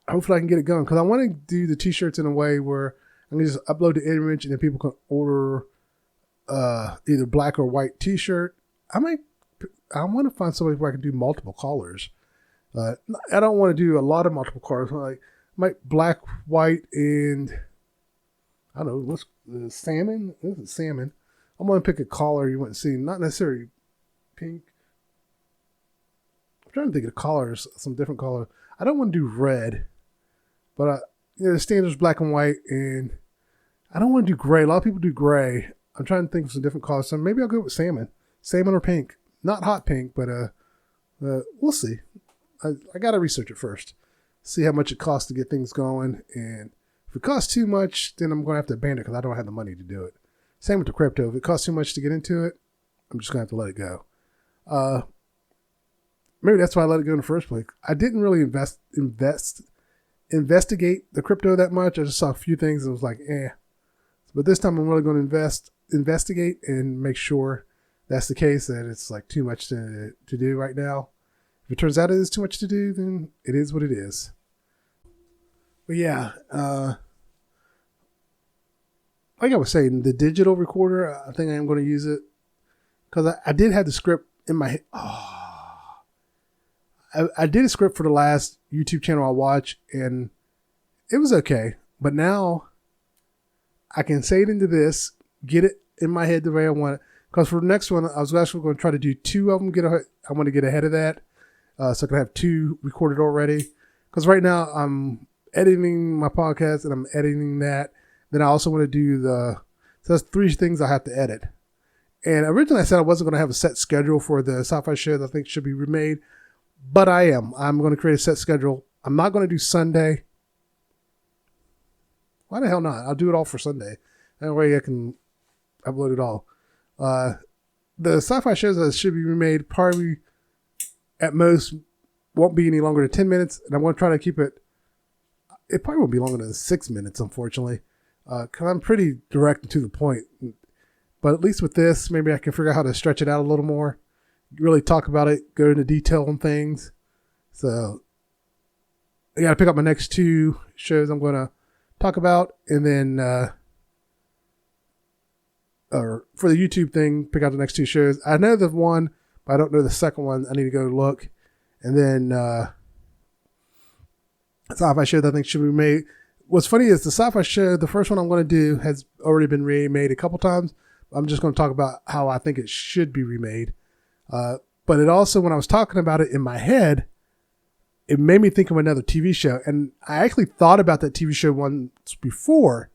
hopefully I can get it going because I want to do the t-shirts in a way where I can just upload the image and then people can order either black or white t-shirt. I want to find somebody where I can do multiple colors. I don't want to do a lot of multiple colors. Like black, white, and I don't know what's salmon. This is salmon. I'm going to pick a color you wouldn't see, not necessarily pink. I'm trying to think of the colors, some different colors. I don't want to do red, but the standard's black and white, and I don't want to do gray. A lot of people do gray. I'm trying to think of some different colors. So maybe I'll go with salmon or pink. Not hot pink, but we'll see. I got to research it first, see how much it costs to get things going, and if it costs too much, then I'm going to have to abandon it because I don't have the money to do it. Same with the crypto. If it costs too much to get into it, I'm just going to have to let it go. Maybe that's why I let it go in the first place. I didn't really investigate the crypto that much. I just saw a few things and was like, eh. But this time I'm really going to investigate and make sure that's the case, that it's like too much to do right now. If it turns out it is too much to do, then it is what it is. But yeah, like I was saying, the digital recorder, I think I am going to use it because I did have the script in my head. I did a script for the last YouTube channel I watch, and it was okay. But now I can say it into this, get it in my head the way I want it. Because for the next one, I was actually going to try to do 2 of them. I want to get ahead of that, so I can have 2 recorded already. Because right now I'm editing my podcast and I'm editing that. Then I also want to do so that's 3 things I have to edit. And originally I said I wasn't going to have a set schedule for the sci-fi shows I think should be remade, but I am. I'm going to create a set schedule. I'm not going to do Sunday. Why the hell not? I'll do it all for Sunday. That way I can upload it all. The sci-fi shows that should be remade probably at most won't be any longer than 10 minutes. And I'm going to try to keep it. It probably won't be longer than 6 minutes, unfortunately. Because I'm pretty direct and to the point. But at least with this, maybe I can figure out how to stretch it out a little more. Really talk about it, go into detail on things. So I got to pick up my next 2 shows I'm going to talk about. And then or for the YouTube thing, pick out the next 2 shows. I know the one, but I don't know the second one. I need to go look. And then sci-fi show that I think should be made. What's funny is the sci-fi show, the first one I'm going to do has already been remade a couple times. I'm just going to talk about how I think it should be remade. But it also, when I was talking about it in my head, it made me think of another TV show. And I actually thought about that TV show once before,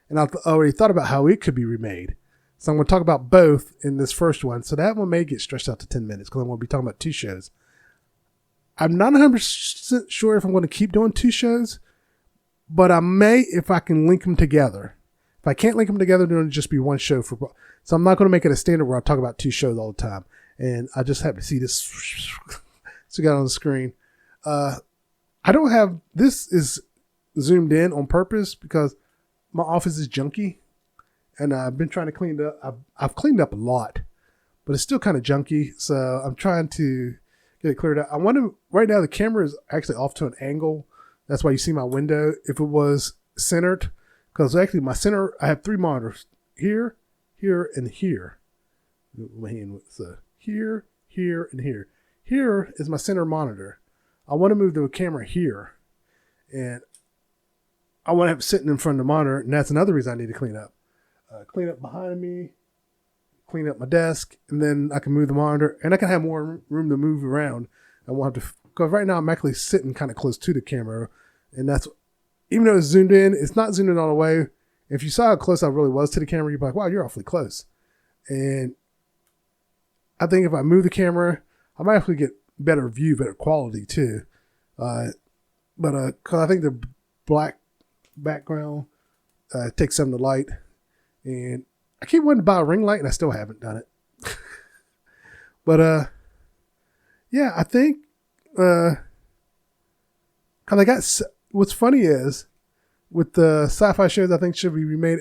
and I already thought about how it could be remade. So I'm going to talk about both in this first one. So that one may get stretched out to 10 minutes because I'm going to be talking about 2 shows. I'm not 100% sure if I'm going to keep doing 2 shows, but I may if I can link them together. If I can't link them together, then it'll just be 1 show for. So I'm not going to make it a standard where I talk about 2 shows all the time. And I just have to see this. So got on the screen. I don't have, this is zoomed in on purpose because my office is junky and I've been trying to clean it up. I've cleaned up a lot, but it's still kind of junky. So I'm trying to get it cleared out. I want to, right now the camera is actually off to an angle. That's why you see my window. If it was centered, because actually my center, I have 3 monitors here, here, and here. So here, here, and here. Here is my center monitor. I want to move the camera here, and I want to have it sitting in front of the monitor, and that's another reason I need to clean up. Clean up behind me, clean up my desk, and then I can move the monitor, and I can have more room to move around. I won't have to, because right now I'm actually sitting kind of close to the camera, and that's, even though it's zoomed in, it's not zoomed in all the way. If you saw how close I really was to the camera, you'd be like, wow, you're awfully close. And I think if I move the camera, I might actually get better view, better quality too. But because I think the black background takes some of the light. And I keep wanting to buy a ring light and I still haven't done it. But yeah, I think because I got, what's funny is with the sci-fi shows I think should be remade,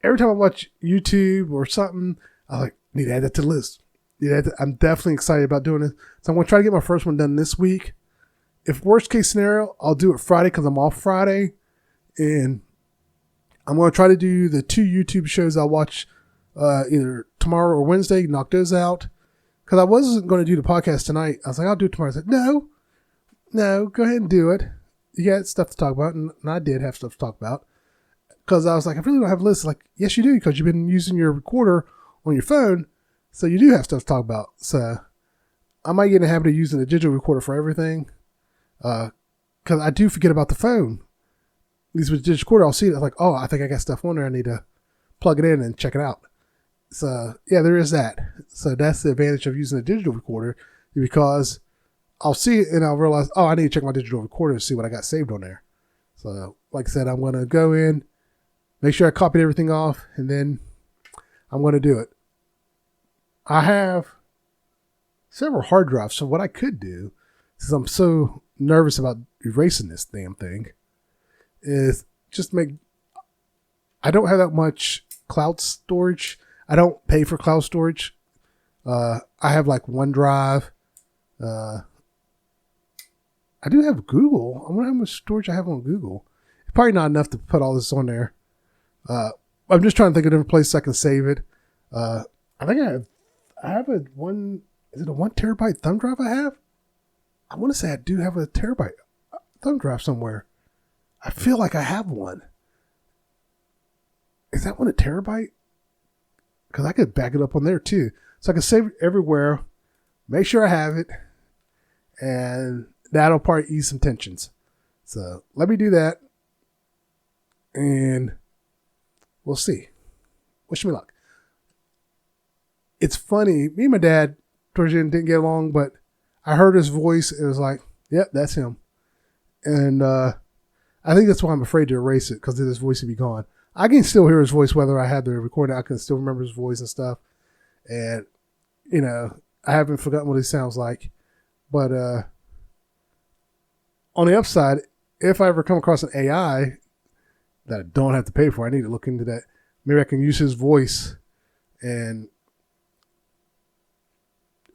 every time I watch YouTube or something, I like need to add that to the list. Yeah, I'm definitely excited about doing this. So I'm going to try to get my first one done this week. If worst case scenario, I'll do it Friday because I'm off Friday. And I'm going to try to do the 2 YouTube shows I'll watch either tomorrow or Wednesday, knock those out. Because I wasn't going to do the podcast tonight. I was like, I'll do it tomorrow. I said, no, go ahead and do it. You got stuff to talk about. And I did have stuff to talk about. Because I was like, I really don't have a list. Like, yes, you do, because you've been using your recorder on your phone. So you do have stuff to talk about. So I might get in the habit of using a digital recorder for everything. Because I do forget about the phone. At least with the digital recorder, I'll see it. I'm like, oh, I think I got stuff on there. I need to plug it in and check it out. So yeah, there is that. So that's the advantage of using a digital recorder, because I'll see it and I'll realize, oh, I need to check my digital recorder to see what I got saved on there. So like I said, I'm going to go in, make sure I copied everything off, and then I'm going to do it. I have several hard drives, so what I could do, since I'm so nervous about erasing this damn thing, is just make, I don't have that much cloud storage. I don't pay for cloud storage. I have like OneDrive. I do have Google. I wonder how much storage I have on Google. It's probably not enough to put all this on there. I'm just trying to think of different places I can save it. I think I have a 1 terabyte thumb drive I have? I want to say I do have a terabyte thumb drive somewhere. I feel like I have one. Is that one a terabyte? Because I could back it up on there too. So I can save it everywhere, make sure I have it, and that'll probably ease some tensions. So let me do that, and we'll see. Wish me luck. It's funny. Me and my dad towards the end didn't get along, but I heard his voice. It was like, yep, that's him. And I think that's why I'm afraid to erase it, because his voice would be gone. I can still hear his voice whether I had the recording. I can still remember his voice and stuff. And, you know, I haven't forgotten what he sounds like. But on the upside, if I ever come across an AI that I don't have to pay for, I need to look into that. Maybe I can use his voice and...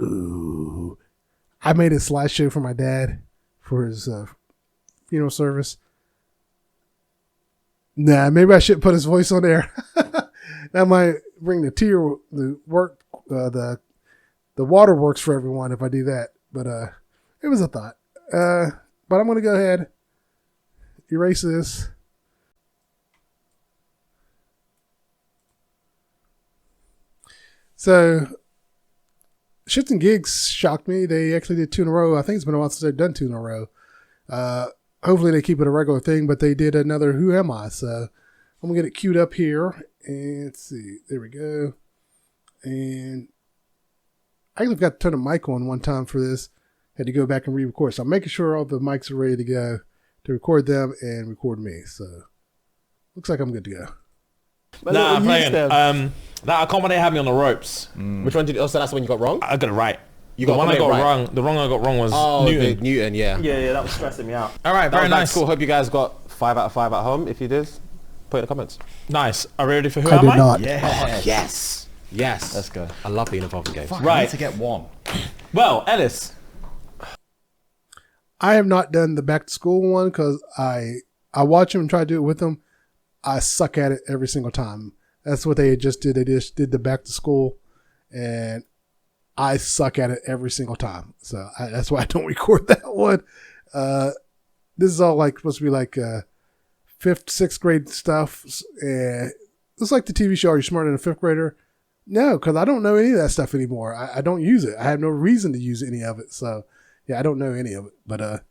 Ooh. I made a slideshow for my dad for his funeral service. Nah, maybe I should put his voice on there. That might bring the waterworks for everyone if I do that. But it was a thought. But I'm gonna go ahead, erase this. So Shits and Gigs shocked me. They actually did 2 in a row. I think it's been a while since they've done 2 in a row. Hopefully they keep it a regular thing, but they did another Who Am I? So I'm going to get it queued up here. And let's see. There we go. And I actually got to turn the mic on one time for this. Had to go back and re-record. So I'm making sure all the mics are ready to go to record them and record me. So looks like I'm good to go. Nah, I'm playing. I can't believe they had me on the ropes. Which one did you... Oh, so that's the one you got wrong? I got it right. You the got one I got right. wrong. The wrong I got wrong was Newton. Newton, yeah. Yeah, that was stressing me out. All right, very nice. Cool. Hope you guys got 5 out of 5 at home. If you did, put in the comments. Nice. Are we ready for Who I Am did I? not. Oh, yes. Yes. Let's go. I love being involved in games. Fuck, I Right. need to get one. Well, Ellis. I have not done the back to school one because I watch them and try to do it with them. I suck at it every single time. That's what they just did. They just did the back to school, and I suck at it every single time. So that's why I don't record that one. This is all like supposed to be like 5th, 6th grade stuff. It's like the TV show, Are You Smarter Than a 5th Grader? No, because I don't know any of that stuff anymore. I don't use it. I have no reason to use any of it. So, yeah, I don't know any of it. But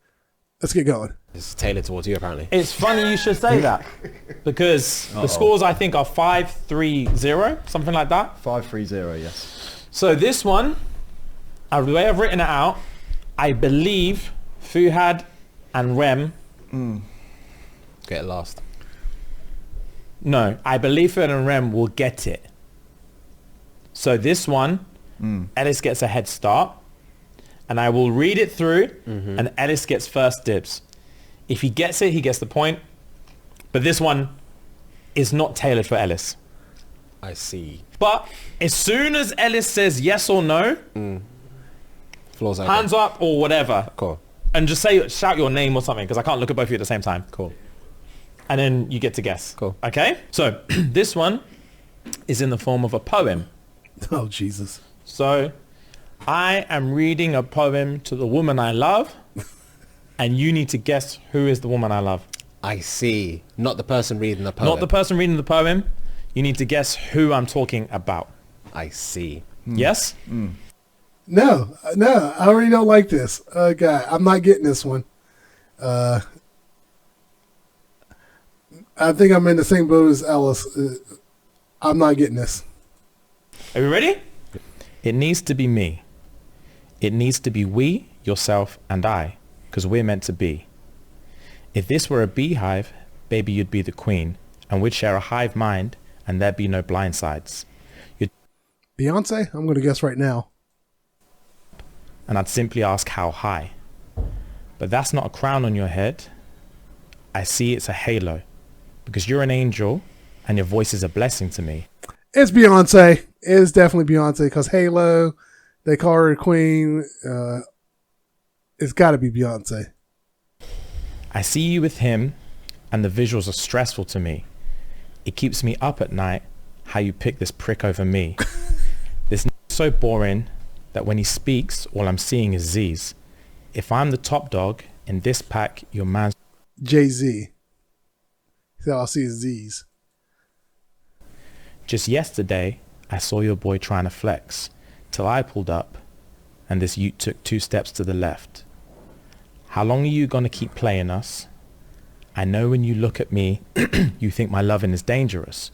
let's get going. It's tailored towards you, apparently. It's funny you should say that because the scores I think are 5-3-0, something like that. 5-3-0, yes. So this one, the way I've written it out, I believe Fuhad and Rem. Get it last. No, I believe Fuhad and Rem will get it. So this one, Ellis gets a head start, and I will read it through, and Ellis gets first dibs. If he gets it, he gets the point. But this one is not tailored for Ellis. I see. But as soon as Ellis says yes or no, Floor's open. hands up or whatever, Cool. and just shout your name or something, because I can't look at both of you at the same time. Cool. And then you get to guess. Cool. Okay? So this one is in the form of a poem. Oh, Jesus. So I am reading a poem to the woman I love, and you need to guess who is the woman I love. I see. Not the person reading the poem. Not the person reading the poem. You need to guess who I'm talking about. I see. Yes? No, I already don't like this. God, I'm not getting this one. I think I'm in the same boat as Ellis. I'm not getting this. Are you ready? It needs to be me. It needs to be we, yourself, and I, because we're meant to be. If this were a beehive, baby, you'd be the queen, and we'd share a hive mind, and there'd be no blind sides. Beyonce? I'm going to guess right now. And I'd simply ask how high. But that's not a crown on your head. I see it's a halo, because you're an angel, and your voice is a blessing to me. It's Beyonce. It's definitely Beyonce because Halo, they call her a queen. It's got to be Beyonce. I see you with him, and the visuals are stressful to me. It keeps me up at night, how you pick this prick over me. This is so boring that when he speaks, all I'm seeing is Z's. If I'm the top dog in this pack, your man's... Jay-Z. So I'll see is Z's. Just yesterday, I saw your boy trying to flex, till I pulled up, and this ute took 2 steps to the left. How long are you gonna keep playing us? I know when you look at me, you think my loving is dangerous.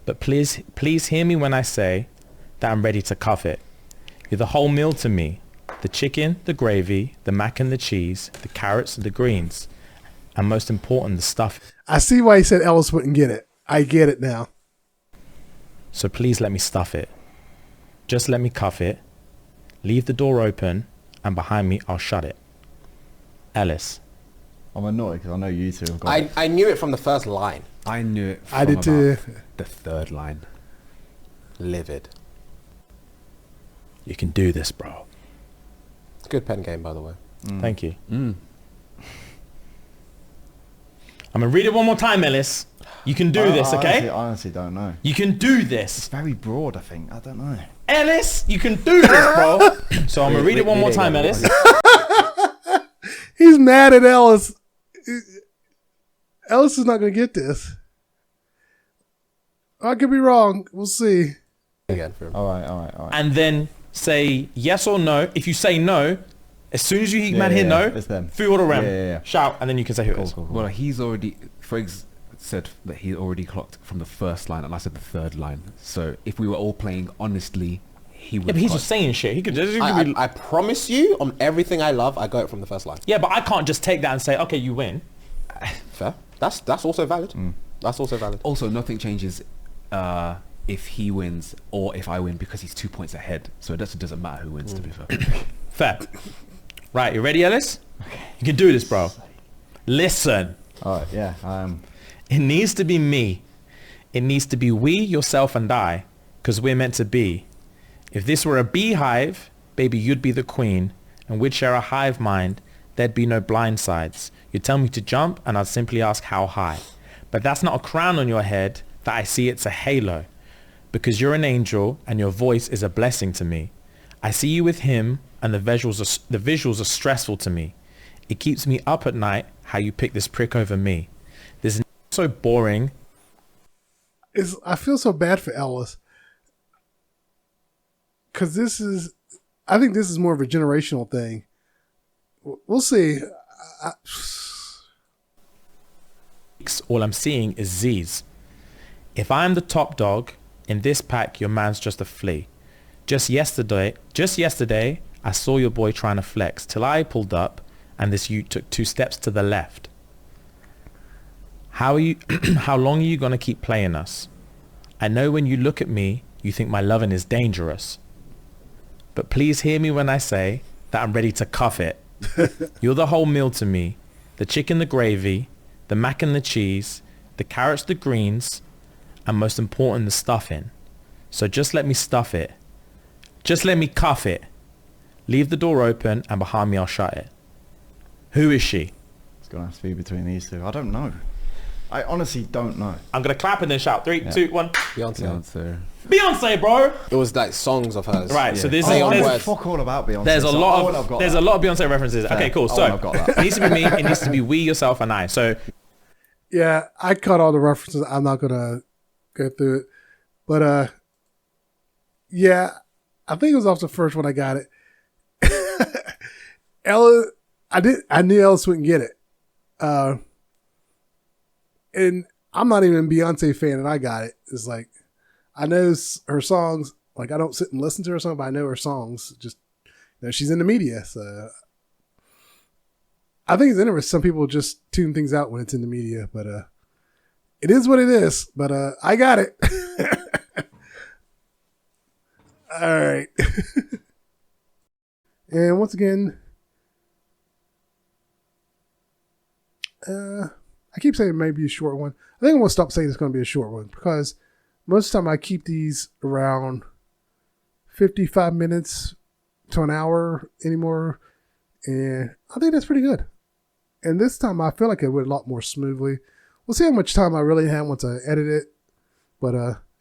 But please hear me when I say that I'm ready to cuff it. You're the whole meal to me. The chicken, the gravy, the mac and the cheese, the carrots and the greens. And most important, the stuff. I see why he said Ellis wouldn't get it. I get it now. So please let me stuff it. Just let me cuff it. Leave the door open, and behind me, I'll shut it. Ellis. I'm annoyed because I know you two have got it. I knew it from the first line. I knew it from I did too. about the third line. Livid. You can do this, bro. Good pen game, by the way. Thank you. I'm going to read it one more time, Ellis. You can do this, okay? I honestly don't know. You can do this. It's very broad, I think. I don't know. Ellis, you can do this, bro. So I'm going to read it one more time, Ellis. He's mad at Ellis. Ellis is not going to get this. I could be wrong. We'll see. Again for him. All right. And then say yes or no. If you say no, as soon as you hear no, it's them. through the rem, Yeah. shout, and then you can say who it is. Cool. Well, he's already, Friggs said that he already clocked from the first line, and I said the third line. So if we were all playing honestly, he would. Yeah, but he's clock. just saying shit. He could just. I promise you, on everything I love, I go it from the first line. Yeah, but I can't just take that and say, okay, you win. Fair. That's also valid. That's also valid. Also, nothing changes if he wins or if I win because he's 2 points ahead. So it doesn't matter who wins, to be fair. Fair. Right, you ready, Ellis? Okay. You can do this, bro. Listen. All right, yeah. It needs to be me. It needs to be we, yourself, and I, because we're meant to be. If this were a beehive, baby, you'd be the queen, and we'd share a hive mind. There'd be no blind sides. You'd tell me to jump, and I'd simply ask how high. But that's not a crown on your head that I see, it's a halo. Because you're an angel, and your voice is a blessing to me. I see you with him, and the visuals are stressful to me. It keeps me up at night how you pick this prick over me. This is so boring. I feel so bad for Ellis. Because I think this is more of a generational thing. We'll see. All I'm seeing is Z's. If I'm the top dog, in this pack, your man's just a flea. Just yesterday, I saw your boy trying to flex till I pulled up and this ute took 2 steps to the left. How long are you going to keep playing us? I know when you look at me, you think my loving is dangerous. But please hear me when I say that I'm ready to cuff it. You're the whole meal to me. The chicken, the gravy, the mac and the cheese, the carrots, the greens, and most important, the stuffing. So just let me stuff it. Just let me cuff it. Leave the door open and behind me I'll shut it. Who is she? It's going to have to be between these two. I don't know. I honestly don't know. I'm going to clap and then shout. 3, 2, 1. Beyonce. Beyonce, bro! It was like songs of hers. Right, so this Say on is... words. Fuck all about Beyonce. There's a so lot I would have of got there's that. a lot of Beyonce references. Okay, cool. I So would have got that. it needs to be me. It needs to be we, yourself, and I. So Yeah, I caught all the references. I'm not going to go through it. But, yeah, I think it was off the first one I got it. Ella, I knew Ellis wouldn't get it. And I'm not even a Beyonce fan and I got it. It's like, I know her songs. Like, I don't sit and listen to her song, but I know her songs. Just, she's in the media. So I think it's interesting. Some people just tune things out when it's in the media, but, it is what it is, but, I got it. All right. And once again, I keep saying it may be a short one. I think I'm going to stop saying it's going to be a short one because most of the time I keep these around 55 minutes to an hour anymore. And I think that's pretty good. And this time I feel like it went a lot more smoothly. We'll see how much time I really have once I edit it. But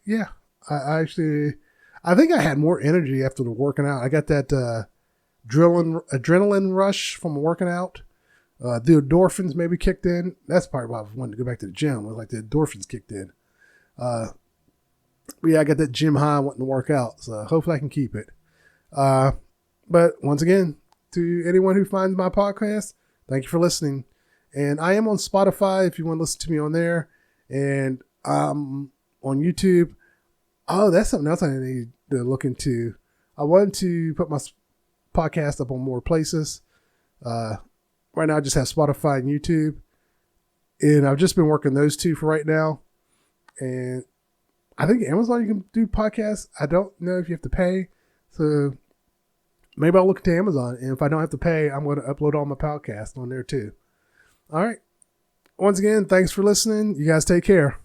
yeah, I think I had more energy after the working out. I got that adrenaline rush from working out. The endorphins maybe kicked in. That's probably why I wanted to go back to the gym. It was like the endorphins kicked in. But yeah, I got that gym high wanting to work out. So hopefully I can keep it. But once again, to anyone who finds my podcast, thank you for listening. And I am on Spotify if you want to listen to me on there. And on YouTube. Oh, that's something else I need to look into. I wanted to put my podcast up on more places. Right now I just have Spotify and YouTube. And I've just been working those two for right now. And I think Amazon you can do podcasts. I don't know if you have to pay. So maybe I'll look to Amazon. And if I don't have to pay, I'm going to upload all my podcasts on there too. All right. Once again, thanks for listening. You guys take care.